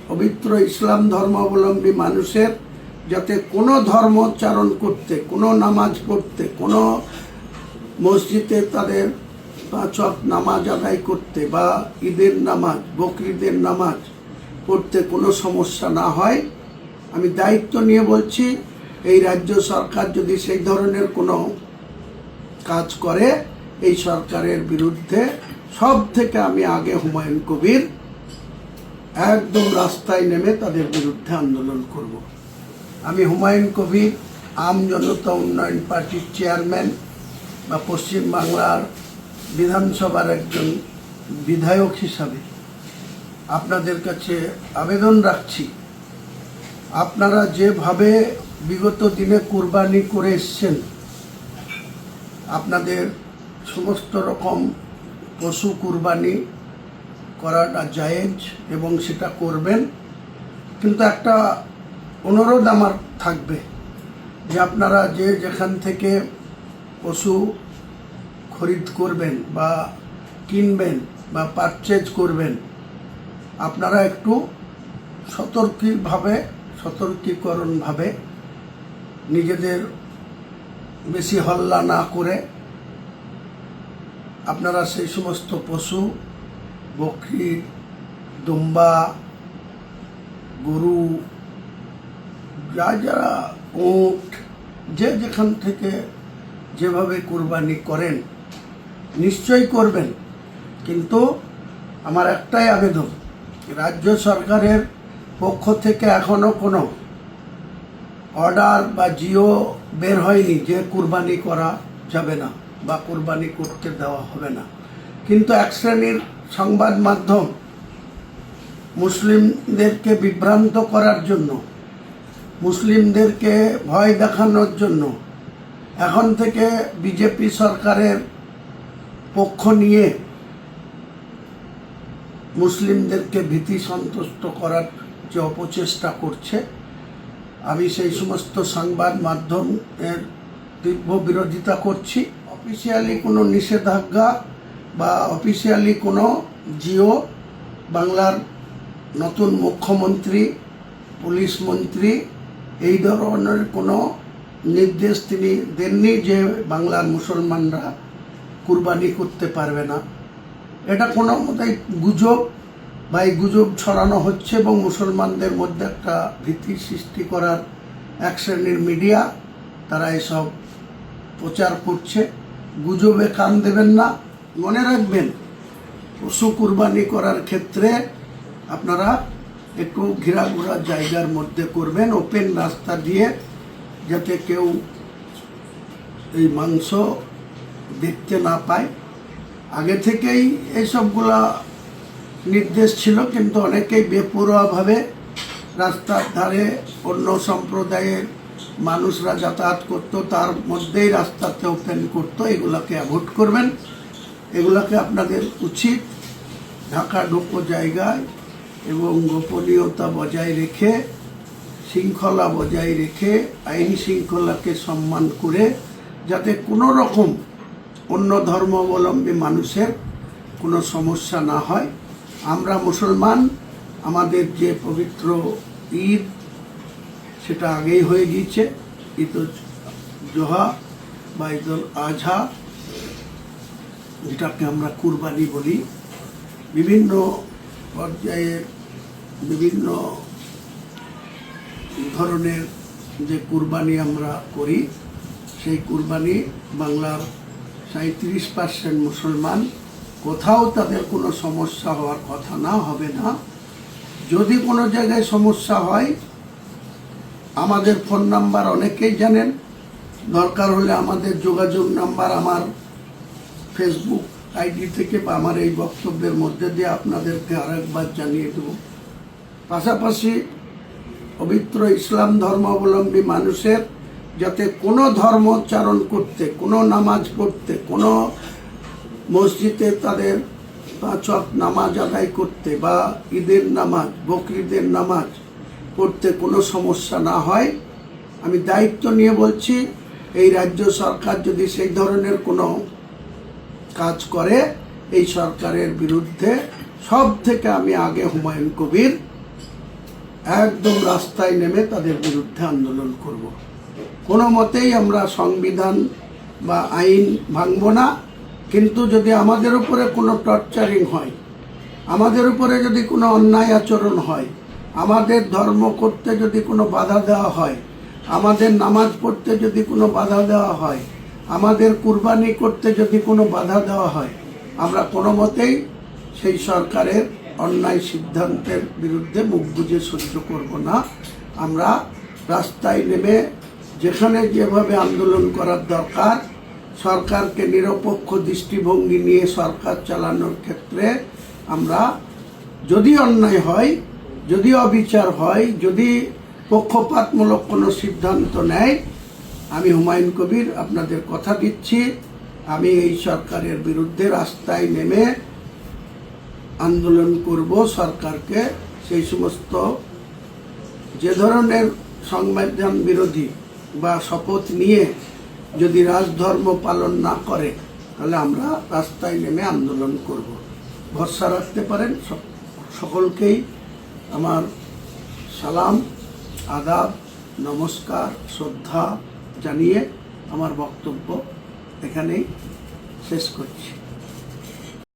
পবিত্র ইসলাম ধর্মাবলম্বী মানুষের যাতে কোনো ধর্মোচ্চারণ করতে, কোনো নামাজ পড়তে, কোনো মসজিদে তাদের 5 ওয়াক্ত নামাজ আদায় করতে বা ঈদের নামাজ, বকরিদের নামাজ পড়তে কোনো সমস্যা না হয়, আমি দায়িত্ব নিয়ে বলছি, এই রাজ্য সরকার যদি সেই ধরনের কোনো কাজ করে, এই সরকারের বিরুদ্ধে সব থেকে আমি আগে হুমায়ুন কবির একদম রাস্তায় নেমে তাদের বিরুদ্ধে আন্দোলন করব। আমি হুমায়ুন কবির আম জনতা উন্নয়ন পার্টির চেয়ারম্যান বা পশ্চিমবাংলার বিধানসভার একজন বিধায়ক হিসাবে আপনাদের কাছে আবেদন রাখছি, আপনারা যেভাবে বিগত দিনে কুরবানি করে এসছেন, আপনাদের সমস্ত রকম পশু কুরবানি করাটা জায়েজ এবং সেটা করবেন, কিন্তু একটা অনুরোধ আমার থাকবে যে আপনারা যে যেখান থেকে পশু খরিদ করবেন বা কিনবেন বা পারচেজ করবেন, আপনারা একটু সতর্কীকরণভাবে নিজেদের বেশি হল্লা না করে আপনারা সেই সমস্ত পশু, বকরি, দুম্বা, গরু, যারা উট, যে যেখান থেকে যেভাবে কুরবানি করেন নিশ্চয়ই করবেন, কিন্তু আমার একটাই আবেদন, রাজ্য সরকারের পক্ষ থেকে এখনো কোনো অর্ডার বা জিও বের হয়নি যে কুরবানি করা যাবে না বা কুরবানি করতে দেওয়া হবে না। কিন্তু এক শ্রেণীর সংবাদ মাধ্যম মুসলিমদেরকে বিভ্রান্ত করার জন্য, মুসলিমদেরকে ভয় দেখানোর জন্য এখন থেকে বিজেপি সরকারের পক্ষ নিয়ে মুসলিমদেরকে ভীতি সন্তুষ্ট করার যে অপচেষ্টা করছে, আমি সেই সমস্ত সংবাদ মাধ্যমের তীব্র বিরোধিতা করছি। অফিসিয়ালি কোনো নিষেধাজ্ঞা বা অফিসিয়ালি কোনো জিও বাংলার নতুন মুখ্যমন্ত্রী, পুলিশ মন্ত্রী এই ধরনের কোনো নির্দেশ তিনি দেননি যে বাংলার মুসলমানরা কুরবানি করতে পারবে না। এটা কোনো মতেই গুজব বা এই গুজব ছড়ানো হচ্ছে এবং মুসলমানদের মধ্যে একটা ভীতি সৃষ্টি করার এক শ্রেণীর মিডিয়া তারা এসব প্রচার করছে। গুজবে কান দেবেন না। মনে রাখবেন, পশু কুরবানি করার ক্ষেত্রে আপনারা একটু ঘেরাঘোরা জায়গার মধ্যে করবেন, ওপেন রাস্তা দিয়ে, যাতে কেউ এই মাংস দেখতে না পায়। আগে থেকেই এইসবগুলা নির্দেশ ছিল, কিন্তু অনেকেই বেপরোয়াভাবে রাস্তার ধারে অন্য সম্প্রদায়ের মানুষরা যাতায়াত করতো, তার মধ্যেই রাস্তাতে ওপেন করতো। এগুলাকে অ্যাভয়েড করবেন। এগুলাকে আপনাদের উচিত ঢাকাঢোকো জায়গায় এবং গোপনীয়তা বজায় রেখে, শৃঙ্খলা বজায় রেখে, আইন শৃঙ্খলাকে সম্মান করে, যাতে কোনো রকম অন্য ধর্মাবলম্বী মানুষের কোনো সমস্যা না হয়। আমরা মুসলমান, আমাদের যে পবিত্র ঈদ সেটা আগেই হয়ে গিয়েছে, ঈদ জোহা বা ঈদুল আজহা, যেটাকে আমরা কুরবানি বলি। বিভিন্ন পর্যায়ে বিভিন্ন ধরনের যে কুরবানি আমরা করি, সেই কুরবানি বাংলার 37% মুসলমান, কোথাও তাদের কোনো সমস্যা হওয়ার কথা না, হবে না। যদি কোনো জায়গায় সমস্যা হয়, আমাদের ফোন নাম্বার অনেকেই জানেন, দরকার হলে আমাদের যোগাযোগ নাম্বার আমার ফেসবুক আইডি থেকে বা আমার এই বক্তব্যের মধ্যে দিয়ে আপনাদেরকে আরেকবার জানিয়ে দেব। পাশাপাশি পবিত্র ইসলাম ধর্মাবলম্বী মানুষের যাতে কোনো ধর্মোচ্চারণ করতে, কোনো নামাজ পড়তে, কোনো মসজিদে তাদের 5 ওয়াক্ত নামাজ আদায় করতে বা ঈদের নামাজ, বকরিদের নামাজ পড়তে কোনো সমস্যা না হয়, আমি দায়িত্ব নিয়ে বলছি, এই রাজ্য সরকার যদি সেই ধরনের কোনো কাজ করে, এই সরকারের বিরুদ্ধে সব থেকে আমি আগে হুমায়ুন কবির একদম রাস্তায় নেমে তাদের বিরুদ্ধে আন্দোলন করব। কোনো মতেই আমরা সংবিধান বা আইন ভাঙব না, কিন্তু যদি আমাদের উপরে কোনো টর্চারিং হয়, আমাদের উপরে যদি কোনো অন্যায় আচরণ হয়, আমাদের ধর্ম করতে যদি কোনো বাধা দেওয়া হয়, আমাদের নামাজ পড়তে যদি কোনো বাধা দেওয়া হয়, আমাদের কুরবানি করতে যদি কোনো বাধা দেওয়া হয়, আমরা কোনো মতেই সেই সরকারের অন্যায় সিদ্ধান্তের বিরুদ্ধে মুখ বুজে সহ্য করব না। আমরা রাস্তায় নেমে যেখানে যেভাবে আন্দোলন করার দরকার, সরকারকে নিরপেক্ষ দৃষ্টিভঙ্গি নিয়ে সরকার চালানোর ক্ষেত্রে আমরা, যদি অন্যায় হয়, যদি অবিচার হয়, যদি পক্ষপাতমূলক কোনো সিদ্ধান্ত নেয়, আমি হুমায়ুন কবির আপনাদের কথা দিচ্ছি, আমি এই সরকারের বিরুদ্ধে রাস্তায় নেমে আন্দোলন করব। সরকারকে সেই সমস্ত যে ধরনের সংবিধান বিরোধী বা শপথ নিয়ে যদি রাজধর্ম পালন না করে, তাহলে আমরা রাস্তায় নেমে আন্দোলন করব। ভরসা রাখতে পারেন। সকলকেই আমার সালাম, আদাব, নমস্কার, শ্রদ্ধা জানিয়ে আমার বক্তব্য এখানেই শেষ করছি।